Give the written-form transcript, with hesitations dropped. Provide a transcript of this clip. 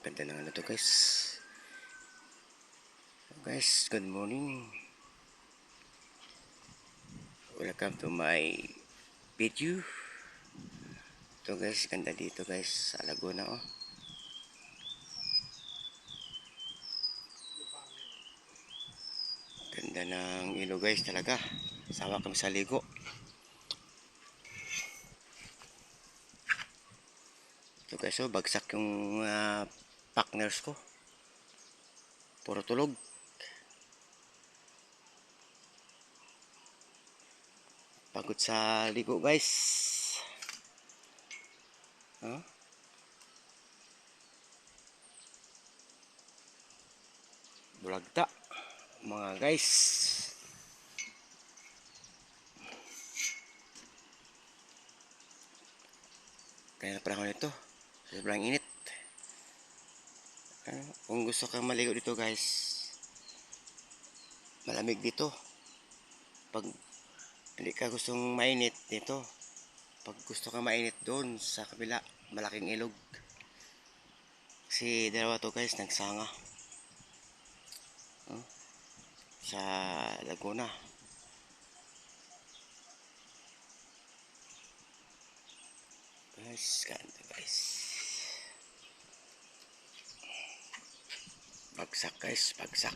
Ganda ng ano to guys. Guys, good morning. Welcome to my video. Ito guys, ganda dito guys sa Laguna oh. Ganda ng ilog guys talaga. Sawa kami sa ligo. Ito guys oh, bagsak yung partners ko. Puro tulog. Pagod sa ligo guys. Huh? Bulagta mga guys. Kaya na pala ako nito. Sobrang init. Kung gusto kang maligo dito guys, malamig dito. Pag hindi ka gustong mainit dito, pag gusto kang mainit doon sa kabila, malaking ilog. Kasi dalawa to guys nagsanga sa Laguna. Guys, ganda guys. Bagsak guys, bagsak.